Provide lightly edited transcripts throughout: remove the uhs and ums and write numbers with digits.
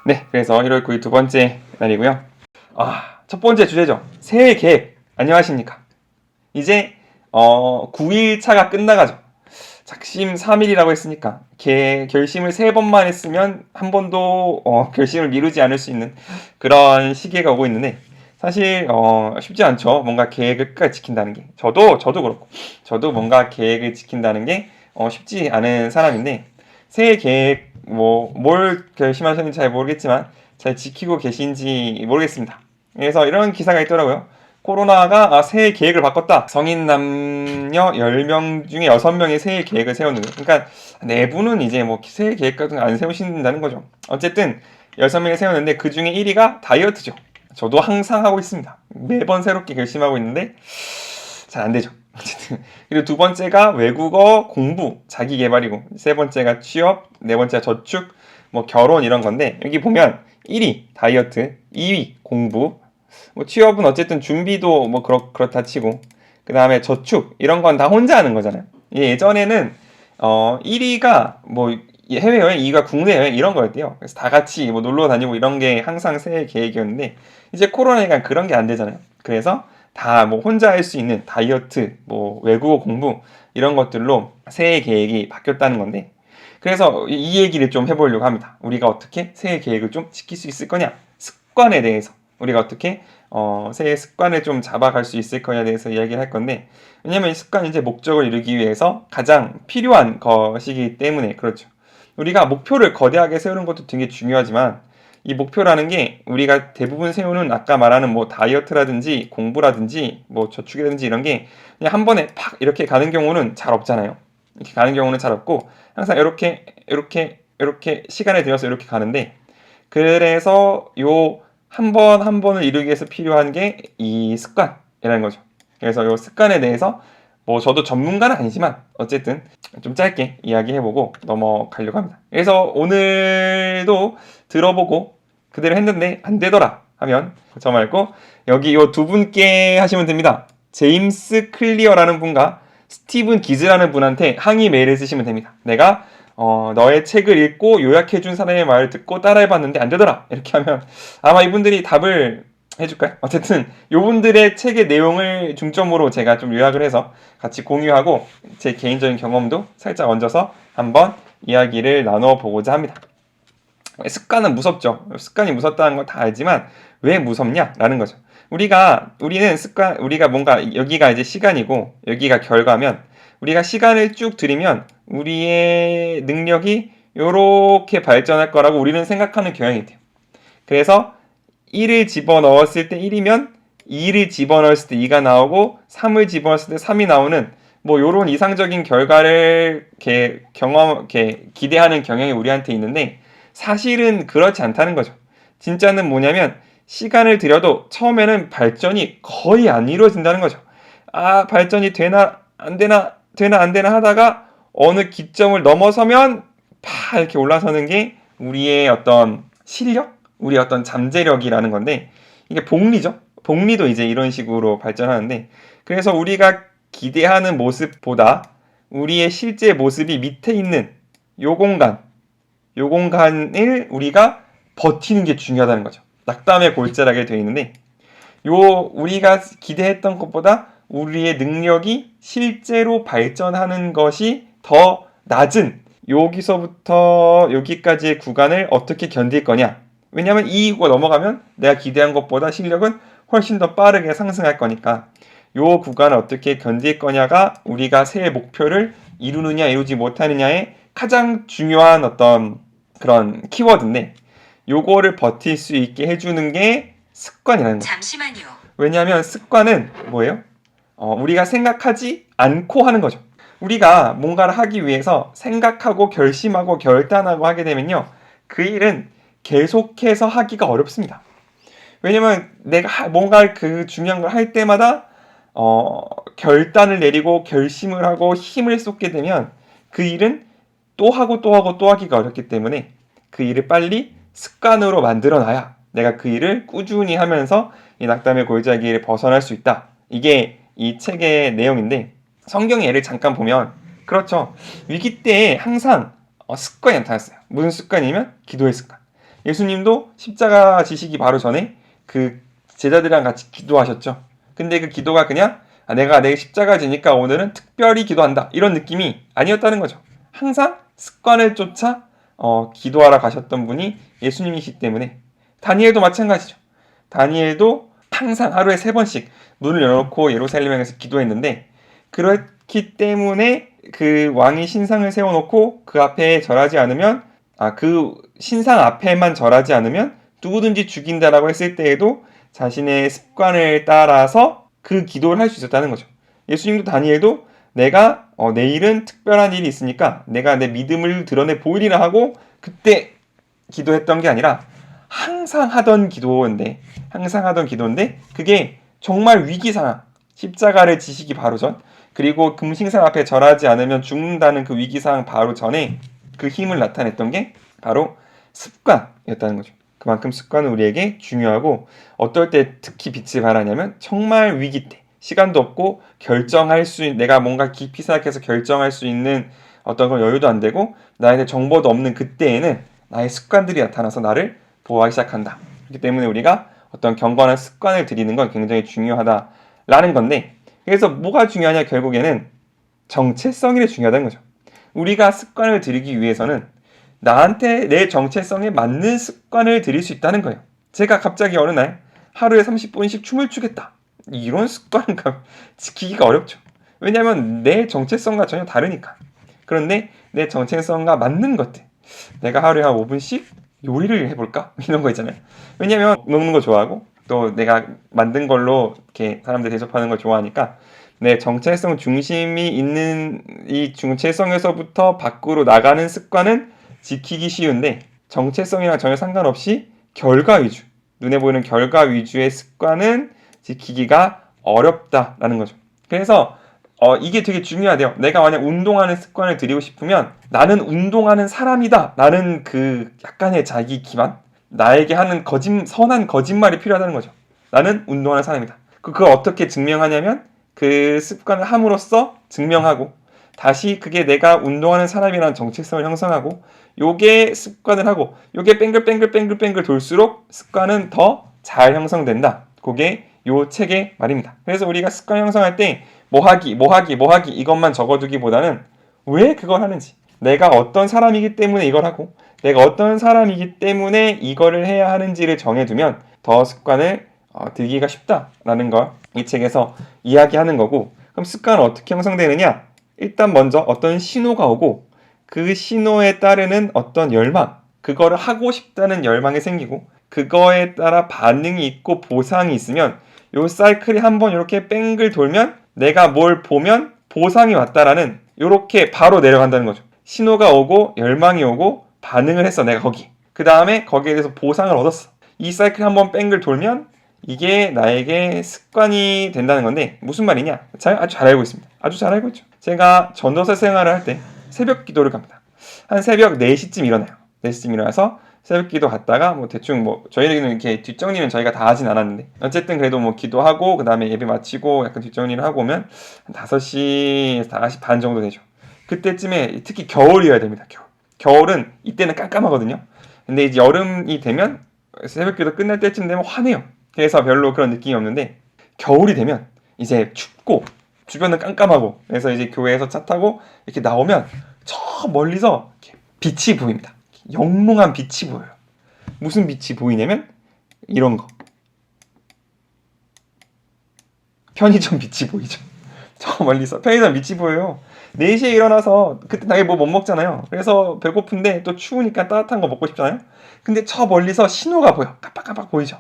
네, 그래서 1월 9일 두 번째 날이고요. 첫 번째 주제죠. 새해 계획. 안녕하십니까. 이제 9일차가 끝나가죠. 작심 3일이라고 했으니까 결심을 3번만 했으면 한 번도 결심을 미루지 않을 수 있는 그런 시기가 오고 있는데, 사실 쉽지 않죠. 뭔가 계획을 끝까지 지킨다는 게. 저도 그렇고, 저도 뭔가 계획을 지킨다는 게 쉽지 않은 사람인데, 새해 계획 뭘 결심하셨는지 잘 모르겠지만 잘 지키고 계신지 모르겠습니다. 그래서 이런 기사가 있더라고요. 코로나가 새해 계획을 바꿨다. 성인 남녀 10명 중에 6명이 새해 계획을 세웠는데, 그러니까 내부는 이제 뭐 새해 계획 같은 거 안 세우신다는 거죠. 어쨌든 6명이 세웠는데 그 중에 1위가 다이어트죠. 저도 항상 하고 있습니다. 매번 새롭게 결심하고 있는데 잘 안 되죠. 어쨌든. 그리고 두 번째가 외국어 공부, 자기 개발이고, 세 번째가 취업, 네 번째가 저축, 뭐 결혼 이런 건데, 여기 보면 1위 다이어트, 2위 공부, 뭐 취업은 어쨌든 준비도 뭐 그렇다 치고, 그 다음에 저축 이런 건 다 혼자 하는 거잖아요. 예전에는 1위가 뭐 해외여행, 2위가 국내 여행 이런 거였대요. 그래서 다 같이 뭐 놀러 다니고 이런 게 항상 새해 계획이었는데, 이제 코로나니까 그런 게 안 되잖아요. 그래서 다 뭐 혼자 할 수 있는 다이어트, 뭐 외국어 공부 이런 것들로 새해 계획이 바뀌었다는 건데, 그래서 이 얘기를 좀 해보려고 합니다. 우리가 어떻게 새해 계획을 좀 지킬 수 있을 거냐, 습관에 대해서 우리가 어떻게 새해 습관을 좀 잡아갈 수 있을 거냐에 대해서 이야기를 할 건데, 왜냐면 이 습관이 이제 목적을 이루기 위해서 가장 필요한 것이기 때문에 그렇죠. 우리가 목표를 거대하게 세우는 것도 되게 중요하지만, 이 목표라는 게 우리가 대부분 세우는 아까 말하는 뭐 다이어트라든지 공부라든지 뭐 저축이라든지 이런 게 그냥 한 번에 팍 이렇게 가는 경우는 잘 없잖아요. 이렇게 가는 경우는 잘 없고, 항상 이렇게 시간을 들여서 이렇게 가는데, 그래서 요 한 번 한 번을 이루기 위해서 필요한 게 이 습관이라는 거죠. 그래서 요 습관에 대해서 뭐 저도 전문가는 아니지만 어쨌든 좀 짧게 이야기해보고 넘어가려고 합니다. 그래서 오늘도 들어보고 그대로 했는데 안 되더라 하면 저 말고 여기 요 두 분께 하시면 됩니다. 제임스 클리어라는 분과 스티븐 기즈라는 분한테 항의 메일을 쓰시면 됩니다. 내가 너의 책을 읽고 요약해준 사람의 말을 듣고 따라해봤는데 안 되더라 이렇게 하면 아마 이분들이 답을 해줄까요? 어쨌든 이분들의 책의 내용을 중점으로 제가 좀 요약을 해서 같이 공유하고 제 개인적인 경험도 살짝 얹어서 한번 이야기를 나눠보고자 합니다. 습관은 무섭죠. 습관이 무섭다는 걸 다 알지만 왜 무섭냐라는 거죠. 우리가 뭔가 여기가 이제 시간이고 여기가 결과면, 우리가 시간을 쭉 들이면 우리의 능력이 요렇게 발전할 거라고 우리는 생각하는 경향이 돼요. 그래서 1을 집어넣었을 때 1이면 2를 집어넣었을 때 2가 나오고 3을 집어넣었을 때 3이 나오는 뭐 요런 이상적인 결과를 기대하는 경향이 우리한테 있는데, 사실은 그렇지 않다는 거죠. 진짜는 뭐냐면 시간을 들여도 처음에는 발전이 거의 안 이루어진다는 거죠. 발전이 되나 안 되나 하다가 어느 기점을 넘어서면 파 이렇게 올라서는 게 우리의 어떤 실력, 우리의 어떤 잠재력이라는 건데, 이게 복리죠. 복리도 이제 이런 식으로 발전하는데, 그래서 우리가 기대하는 모습보다 우리의 실제 모습이 밑에 있는 요 공간을 우리가 버티는 게 중요하다는 거죠. 낙담의 골자락에 되어 있는데, 우리가 기대했던 것보다 우리의 능력이 실제로 발전하는 것이 더 낮은 여기서부터 여기까지의 구간을 어떻게 견딜 거냐. 왜냐하면 이 구가 넘어가면 내가 기대한 것보다 실력은 훨씬 더 빠르게 상승할 거니까, 요 구간을 어떻게 견딜 거냐가 우리가 새해 목표를 이루느냐 이루지 못하느냐의 가장 중요한 어떤 그런 키워드인데, 요거를 버틸 수 있게 해주는 게 습관이라는 거죠. 잠시만요. 왜냐하면 습관은 뭐예요? 우리가 생각하지 않고 하는 거죠. 우리가 뭔가를 하기 위해서 생각하고 결심하고 결단하고 하게 되면요, 그 일은 계속해서 하기가 어렵습니다. 왜냐면 내가 뭔가 그 중요한 걸 할 때마다 결단을 내리고 결심을 하고 힘을 쏟게 되면 그 일은 또 하고 또 하고 또 하기가 어렵기 때문에, 그 일을 빨리 습관으로 만들어 놔야 내가 그 일을 꾸준히 하면서 이 낙담의 골짜기를 벗어날 수 있다. 이게 이 책의 내용인데, 성경의 예를 잠깐 보면 그렇죠. 위기 때에 항상 습관이 나타났어요. 무슨 습관이면 기도의 습관. 예수님도 십자가 지시기 바로 전에 그 제자들이랑 같이 기도하셨죠. 근데 그 기도가 그냥 내가 내 십자가 지니까 오늘은 특별히 기도한다 이런 느낌이 아니었다는 거죠. 항상 습관을 쫓아 기도하러 가셨던 분이 예수님이시기 때문에 다니엘도 마찬가지죠. 다니엘도 항상 하루에 3번씩 문을 열어놓고 예루살렘에 가서 기도했는데 그렇기 때문에 그 왕이 신상을 세워놓고 그 앞에 절하지 않으면 그 신상 앞에만 절하지 않으면 누구든지 죽인다라고 했을 때에도 자신의 습관을 따라서 그 기도를 할 수 있었다는 거죠. 예수님도 다니엘도 내가 내일은 특별한 일이 있으니까 내가 내 믿음을 드러내 보이리라 하고 그때 기도했던 게 아니라 항상 하던 기도인데 그게 정말 위기 상황, 십자가를 지시기 바로 전, 그리고 금신상 앞에 절하지 않으면 죽는다는 그 위기 상황 바로 전에 그 힘을 나타냈던 게 바로 습관이었다는 거죠. 그만큼 습관은 우리에게 중요하고 어떨 때 특히 빛을 발하냐면 정말 위기 때 시간도 없고 내가 뭔가 깊이 생각해서 결정할 수 있는 어떤 그런 여유도 안 되고 나한테 정보도 없는 그때에는 나의 습관들이 나타나서 나를 보호하기 시작한다. 그렇기 때문에 우리가 어떤 경건한 습관을 들이는 건 굉장히 중요하다라는 건데 그래서 뭐가 중요하냐 결국에는 정체성이 중요하다는 거죠. 우리가 습관을 들이기 위해서는 나한테 내 정체성에 맞는 습관을 들일 수 있다는 거예요. 제가 갑자기 어느 날 하루에 30분씩 춤을 추겠다. 이런 습관을 지키기가 어렵죠. 왜냐하면 내 정체성과 전혀 다르니까. 그런데 내 정체성과 맞는 것들. 내가 하루에 한 5분씩 요리를 해볼까? 이런 거 있잖아요. 왜냐하면 먹는 거 좋아하고 또 내가 만든 걸로 이렇게 사람들 대접하는 걸 좋아하니까 내 정체성 중심이 있는 이 정체성에서부터 밖으로 나가는 습관은 지키기 쉬운데 정체성이랑 전혀 상관없이 결과 위주, 눈에 보이는 결과 위주의 습관은 지키기가 어렵다라는 거죠. 그래서 이게 되게 중요하대요. 내가 만약 운동하는 습관을 들이고 싶으면 나는 운동하는 사람이다 라는 그 약간의 자기 기만, 나에게 하는 선한 거짓말이 필요하다는 거죠. 나는 운동하는 사람이다. 그걸 어떻게 증명하냐면 그 습관을 함으로써 증명하고 다시 그게 내가 운동하는 사람이라는 정체성을 형성하고 요게 습관을 하고 요게 뱅글뱅글 돌수록 습관은 더 잘 형성된다. 그게 요 책의 말입니다. 그래서 우리가 습관 형성할 때 뭐하기 이것만 적어두기보다는 왜 그걸 하는지, 내가 어떤 사람이기 때문에 이걸 하고 내가 어떤 사람이기 때문에 이거를 해야 하는지를 정해두면 더 습관을 들기가 쉽다라는 걸 이 책에서 이야기하는 거고, 그럼 습관은 어떻게 형성되느냐? 일단 먼저 어떤 신호가 오고 그 신호에 따르는 어떤 열망, 그거를 하고 싶다는 열망이 생기고 그거에 따라 반응이 있고 보상이 있으면 요 사이클이 한번 이렇게 뺑글 돌면 내가 뭘 보면 보상이 왔다라는 요렇게 바로 내려간다는 거죠. 신호가 오고 열망이 오고 반응을 했어 내가 거기. 그 다음에 거기에 대해서 보상을 얻었어. 이 사이클 한번 뺑글 돌면 이게 나에게 습관이 된다는 건데 무슨 말이냐? 아주 잘 알고 있습니다. 아주 잘 알고 있죠. 제가 전도사 생활을 할 때 새벽 기도를 갑니다. 한 새벽 4시쯤 일어나요. 4시쯤 일어나서 새벽 기도 갔다가 대충 저희는 이렇게 뒷정리는 저희가 다 하진 않았는데 어쨌든 그래도 기도하고 그 다음에 예배 마치고 약간 뒷정리를 하고 오면 한 5시, 5시 반 정도 되죠. 그때쯤에 특히 겨울이어야 됩니다. 겨울은 이때는 깜깜하거든요. 근데 이제 여름이 되면 새벽 기도 끝날 때쯤 되면 환해요. 그래서 별로 그런 느낌이 없는데 겨울이 되면 이제 춥고 주변은 깜깜하고 그래서 이제 교회에서 차 타고 이렇게 나오면 저 멀리서 이렇게 빛이 보입니다. 영롱한 빛이 보여요. 무슨 빛이 보이냐면 이런 거. 편의점 빛이 보이죠. 저 멀리서 편의점 빛이 보여요. 4시에 일어나서 그때 당연히 못 먹잖아요. 그래서 배고픈데 또 추우니까 따뜻한 거 먹고 싶잖아요. 근데 저 멀리서 신호가 보여. 깜빡깜빡 보이죠.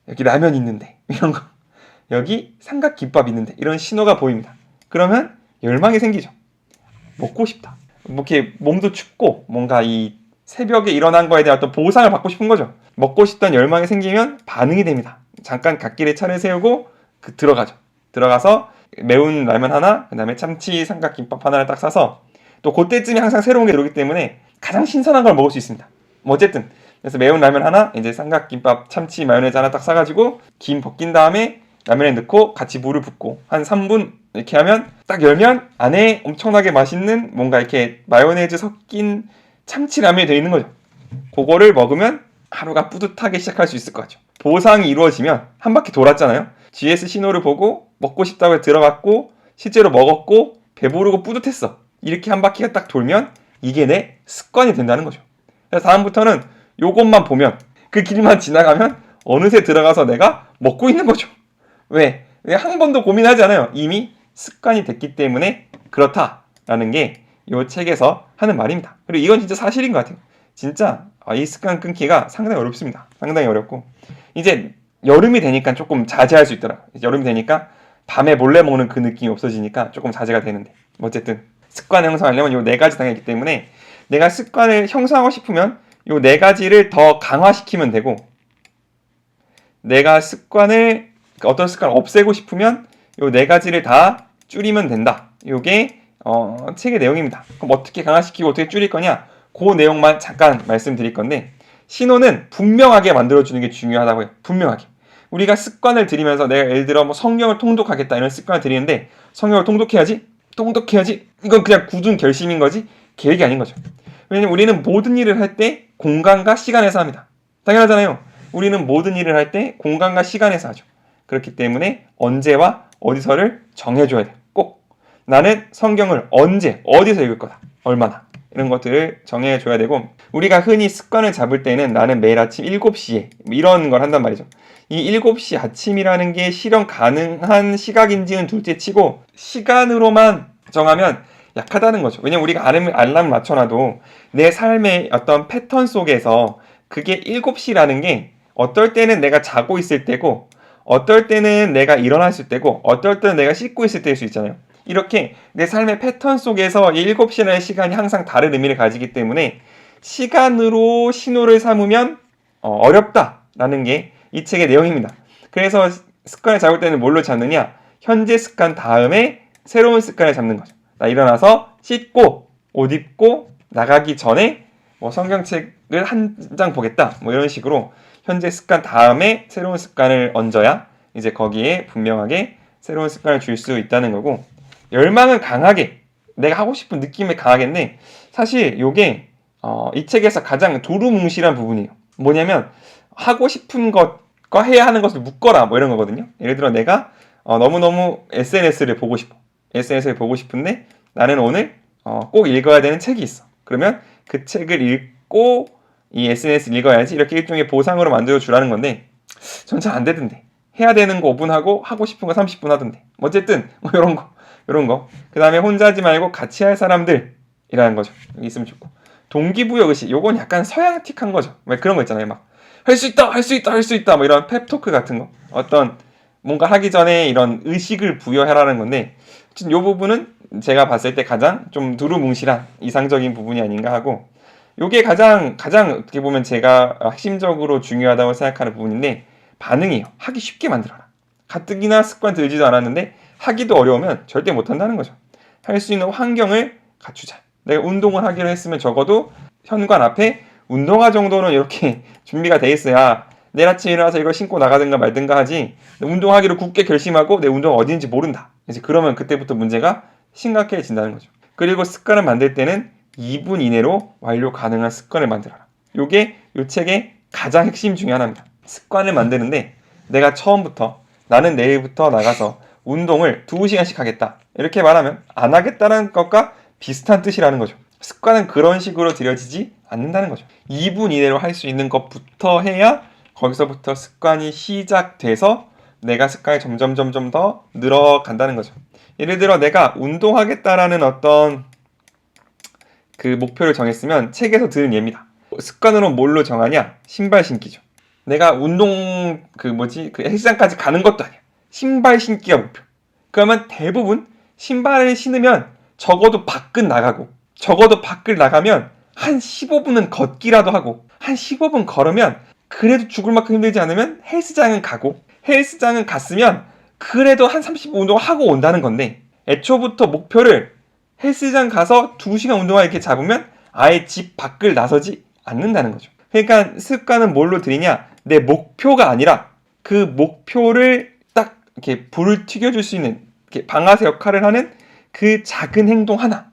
여기 라면 있는데 이런 거, 여기 삼각김밥 있는데 이런 신호가 보입니다. 그러면 열망이 생기죠. 먹고 싶다. 이렇게 몸도 춥고 뭔가 이 새벽에 일어난 거에 대한 어떤 보상을 받고 싶은 거죠. 먹고 싶다는 열망이 생기면 반응이 됩니다. 잠깐 갓길에 차를 세우고 들어가서 매운 라면 하나, 그 다음에 참치 삼각김밥 하나를 딱 사서 또 그때쯤에 항상 새로운 게 들어오기 때문에 가장 신선한 걸 먹을 수 있습니다. 어쨌든 그래서 매운 라면 하나, 이제 삼각김밥, 참치, 마요네즈 하나 딱 사가지고 김 벗긴 다음에 라면에 넣고 같이 물을 붓고 한 3분 이렇게 하면 딱 열면 안에 엄청나게 맛있는 뭔가 이렇게 마요네즈 섞인 참치 라면이 되어 있는 거죠. 그거를 먹으면 하루가 뿌듯하게 시작할 수 있을 것 같죠. 보상이 이루어지면 한 바퀴 돌았잖아요. GS 신호를 보고 먹고 싶다고 해서 들어갔고 실제로 먹었고 배부르고 뿌듯했어. 이렇게 한 바퀴가 딱 돌면 이게 내 습관이 된다는 거죠. 그래서 다음부터는 요것만 보면 그 길만 지나가면 어느새 들어가서 내가 먹고 있는 거죠. 왜? 한 번도 고민하지 않아요. 이미 습관이 됐기 때문에 그렇다라는 게 이 책에서 하는 말입니다. 그리고 이건 진짜 사실인 것 같아요. 진짜 이 습관 끊기가 상당히 어렵습니다. 상당히 어렵고 이제 여름이 되니까 조금 자제할 수 있더라고요. 여름이 되니까 밤에 몰래 먹는 그 느낌이 없어지니까 조금 자제가 되는데 어쨌든 습관 형성하려면 요 4가지 당했기 때문에 내가 습관을 형성하고 싶으면 요 4가지를 더 강화시키면 되고 내가 어떤 습관을 없애고 싶으면 요 4가지를 다 줄이면 된다. 요게 책의 내용입니다. 그럼 어떻게 강화시키고 어떻게 줄일 거냐? 그 내용만 잠깐 말씀드릴 건데 신호는 분명하게 만들어주는 게 중요하다고요. 분명하게. 우리가 습관을 들이면서 내가 예를 들어 뭐 성경을 통독하겠다 이런 습관을 들이는데 성경을 통독해야지 이건 그냥 굳은 결심인 거지 계획이 아닌 거죠. 왜냐면 우리는 모든 일을 할 때 공간과 시간에서 합니다. 당연하잖아요. 우리는 모든 일을 할 때 공간과 시간에서 하죠. 그렇기 때문에 언제와 어디서를 정해줘야 돼요. 꼭 나는 성경을 언제 어디서 읽을 거다. 얼마나 이런 것들을 정해줘야 되고 우리가 흔히 습관을 잡을 때는 나는 매일 아침 7시에 이런 걸 한단 말이죠. 이 7시 아침이라는 게 실현 가능한 시각인지는 둘째 치고 시간으로만 정하면 약하다는 거죠. 왜냐면 우리가 알람을 맞춰놔도 내 삶의 어떤 패턴 속에서 그게 7시라는 게 어떨 때는 내가 자고 있을 때고 어떨 때는 내가 일어났을 때고 어떨 때는 내가 씻고 있을 때일 수 있잖아요. 이렇게 내 삶의 패턴 속에서 7시라는 시간이 항상 다른 의미를 가지기 때문에 시간으로 신호를 삼으면 어렵다라는 게 이 책의 내용입니다. 그래서 습관을 잡을 때는 뭘로 잡느냐? 현재 습관 다음에 새로운 습관을 잡는 거죠. 나 일어나서 씻고 옷 입고 나가기 전에 뭐 성경책을 한 장 보겠다. 뭐 이런 식으로 현재 습관 다음에 새로운 습관을 얹어야 이제 거기에 분명하게 새로운 습관을 줄 수 있다는 거고 열망은 강하게 내가 하고 싶은 느낌에 강하겠네. 사실 요게 이 책에서 가장 두루뭉실한 부분이에요. 뭐냐면 하고 싶은 것과 해야 하는 것을 묶어라 뭐 이런 거거든요. 예를 들어 내가 너무너무 SNS를 보고 싶어. SNS를 보고 싶은데 나는 오늘 꼭 읽어야 되는 책이 있어. 그러면 그 책을 읽고 이 SNS 읽어야지 이렇게 일종의 보상으로 만들어 주라는 건데 전 잘 안 되던데. 해야 되는 거 5분 하고 하고 싶은 거 30분 하던데. 어쨌든 뭐 이런 거. 그 다음에 혼자 하지 말고 같이 할 사람들이라는 거죠. 여기 있으면 좋고. 동기부여 의식. 요건 약간 서양틱한 거죠. 왜 그런 거 있잖아요. 막 할 수 있다, 할 수 있다, 할 수 있다. 뭐 이런 펩토크 같은 거. 어떤 뭔가 하기 전에 이런 의식을 부여해라는 건데 이 부분은 제가 봤을 때 가장 좀 두루뭉실한 이상적인 부분이 아닌가 하고 요게 가장 어떻게 보면 제가 핵심적으로 중요하다고 생각하는 부분인데 반응이에요. 하기 쉽게 만들어라. 가뜩이나 습관 들지도 않았는데 하기도 어려우면 절대 못한다는 거죠. 할 수 있는 환경을 갖추자. 내가 운동을 하기로 했으면 적어도 현관 앞에 운동화 정도는 이렇게 준비가 돼 있어야 내일 아침에 일어나서 이걸 신고 나가든가 말든가 하지 운동하기로 굳게 결심하고 내 운동화 어디인지 모른다. 이제 그러면 그때부터 문제가 심각해진다는 거죠. 그리고 습관을 만들 때는 2분 이내로 완료 가능한 습관을 만들어라. 요게 요 책의 가장 핵심 중에 하나입니다. 습관을 만드는데 내가 처음부터 나는 내일부터 나가서 운동을 2시간씩 하겠다. 이렇게 말하면 안 하겠다는 것과 비슷한 뜻이라는 거죠. 습관은 그런 식으로 들여지지 않는다는 거죠. 2분 이내로 할 수 있는 것부터 해야 거기서부터 습관이 시작돼서 내가 습관이 점점 더 늘어간다는 거죠. 예를 들어 내가 운동하겠다라는 어떤 그 목표를 정했으면 책에서 드는 예입니다. 습관으로 뭘로 정하냐? 신발 신기죠. 내가 운동 그 헬스장까지 가는 것도 아니야. 신발 신기가 목표. 그러면 대부분 신발을 신으면 적어도 밖은 나가고 적어도 밖을 나가면 한 15분은 걷기라도 하고 한 15분 걸으면 그래도 죽을 만큼 힘들지 않으면 헬스장은 가고 헬스장은 갔으면 그래도 한 30분 운동을 하고 온다는 건데 애초부터 목표를 헬스장 가서 2시간 운동화 이렇게 잡으면 아예 집 밖을 나서지 않는다는 거죠. 그러니까 습관은 뭘로 들이냐? 내 목표가 아니라 그 목표를 딱 이렇게 불을 튀겨줄 수 있는 방아쇠 역할을 하는 그 작은 행동 하나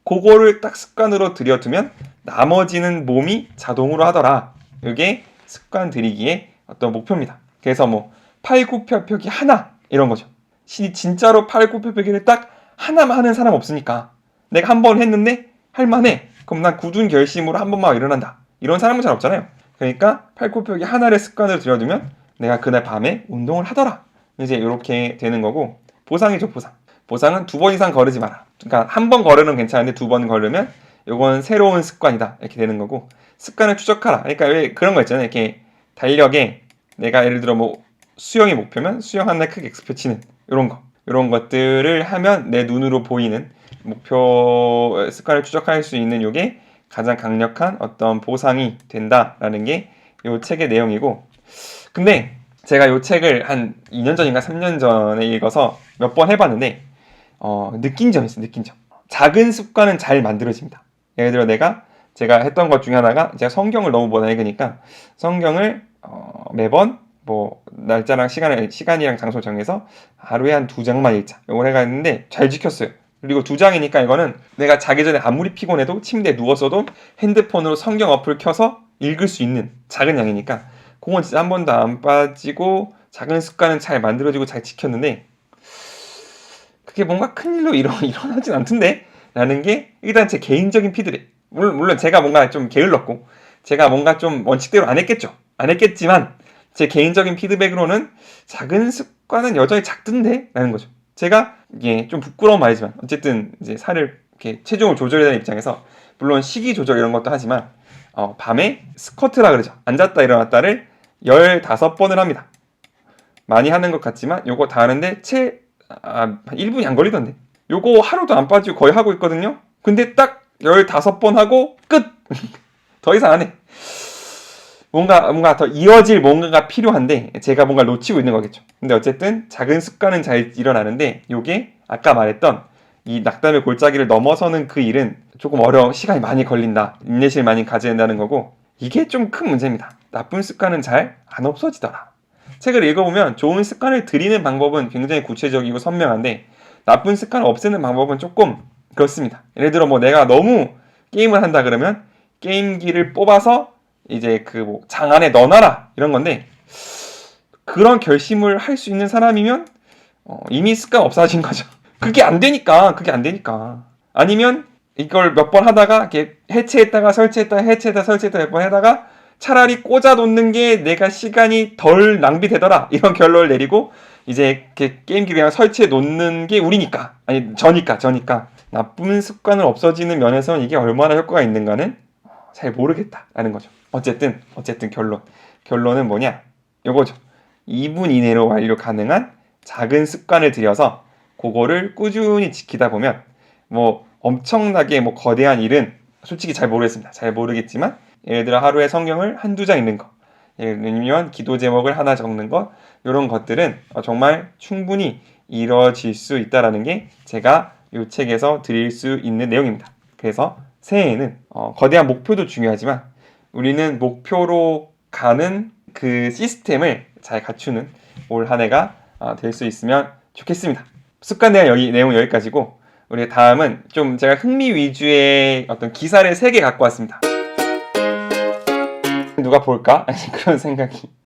그거를 딱 습관으로 들여두면 나머지는 몸이 자동으로 하더라. 이게 습관 들이기의 어떤 목표입니다. 그래서 뭐 팔굽혀펴기 하나 이런 거죠. 진짜로 팔굽혀펴기를 딱 하나만 하는 사람 없으니까 내가 한 번 했는데 할만해. 그럼 난 굳은 결심으로 한 번만 일어난다. 이런 사람은 잘 없잖아요. 그러니까 팔굽혀펴기 하나를 습관으로 들여두면 내가 그날 밤에 운동을 하더라. 이제 이렇게 되는 거고 보상이죠, 보상. 보상은 2번 이상 거르지 마라. 그러니까 한 번 걸으면 괜찮은데 2번 걸으면 이건 새로운 습관이다. 이렇게 되는 거고 습관을 추적하라. 그러니까 왜 그런 거 있잖아요. 이렇게 달력에 내가 예를 들어 뭐 수영이 목표면 수영 한 날 크게 엑스표 치는 이런 것들을 하면 내 눈으로 보이는 목표 습관을 추적할 수 있는 요게 가장 강력한 어떤 보상이 된다라는 게 요 책의 내용이고 근데 제가 요 책을 한 2년 전인가 3년 전에 읽어서 몇 번 해봤는데 느낀 점이 있어요. 느낀 점. 작은 습관은 잘 만들어집니다. 예를 들어 제가 했던 것 중에 하나가 제가 성경을 너무 못 읽으니까 성경을 매번 뭐 날짜랑 시간이랑 장소 정해서 하루에 한 2장만 읽자. 이걸 해갔는데 잘 지켰어요. 그리고 2장이니까 이거는 내가 자기 전에 아무리 피곤해도 침대에 누웠어도 핸드폰으로 성경 어플 켜서 읽을 수 있는 작은 양이니까 그건 진짜 한 번도 안 빠지고 작은 습관은 잘 만들어지고 잘 지켰는데 그게 뭔가 큰일로 일어나진 않던데? 라는 게 일단 제 개인적인 피드백. 물론 제가 뭔가 좀 게을렀고 제가 뭔가 좀 원칙대로 안 했겠죠. 안 했겠지만 제 개인적인 피드백으로는 작은 습관은 여전히 작던데? 라는 거죠. 제가 이게 좀 부끄러운 말이지만 어쨌든 이제 살을 이렇게 체중을 조절해야 되는 입장에서 물론 식이 조절 이런 것도 하지만 밤에 스쿼트라 그러죠. 앉았다 일어났다를 15번을 합니다. 많이 하는 것 같지만 요거 다 하는데 1분이 안 걸리던데. 요거 하루도 안 빠지고 거의 하고 있거든요. 근데 딱 15번 하고 끝! 더 이상 안 해. 뭔가 더 이어질 뭔가가 필요한데 제가 뭔가 놓치고 있는 거겠죠. 근데 어쨌든 작은 습관은 잘 일어나는데 요게 아까 말했던 이 낙담의 골짜기를 넘어서는 그 일은 조금 시간이 많이 걸린다. 인내심을 많이 가져야 된다는 거고 이게 좀 큰 문제입니다. 나쁜 습관은 잘 안 없어지더라. 책을 읽어보면 좋은 습관을 들이는 방법은 굉장히 구체적이고 선명한데 나쁜 습관을 없애는 방법은 조금 그렇습니다. 예를 들어 뭐 내가 너무 게임을 한다 그러면 게임기를 뽑아서 이제 그 장 안에 넣어놔라 이런 건데 그런 결심을 할 수 있는 사람이면 이미 습관 없어진 거죠. 그게 안 되니까 아니면 이걸 몇 번 하다가 이렇게 해체했다가 설치했다가 몇 번 하다가 차라리 꽂아 놓는 게 내가 시간이 덜 낭비되더라 이런 결론을 내리고 이제 이렇게 게임기를 그냥 설치해 놓는 게 우리니까 저니까 나쁜 습관을 없어지는 면에서는 이게 얼마나 효과가 있는가는 잘 모르겠다라는 거죠. 어쨌든 결론은 뭐냐 요거죠. 2분 이내로 완료 가능한 작은 습관을 들여서 그거를 꾸준히 지키다 보면 뭐 엄청나게 뭐 거대한 일은 솔직히 잘 모르겠습니다. 잘 모르겠지만 예를 들어 하루에 성경을 한두 장 읽는 거, 예를 들면 기도 제목을 하나 적는 거, 이런 것들은 정말 충분히 이루어질 수 있다라는 게 제가 이 책에서 드릴 수 있는 내용입니다. 그래서 새해에는 거대한 목표도 중요하지만 우리는 목표로 가는 그 시스템을 잘 갖추는 올 한 해가 될 수 있으면 좋겠습니다. 습관 대한 내용 여기까지고 우리 다음은 좀 제가 흥미 위주의 어떤 기사를 3개 갖고 왔습니다. 누가 볼까? 그런 생각이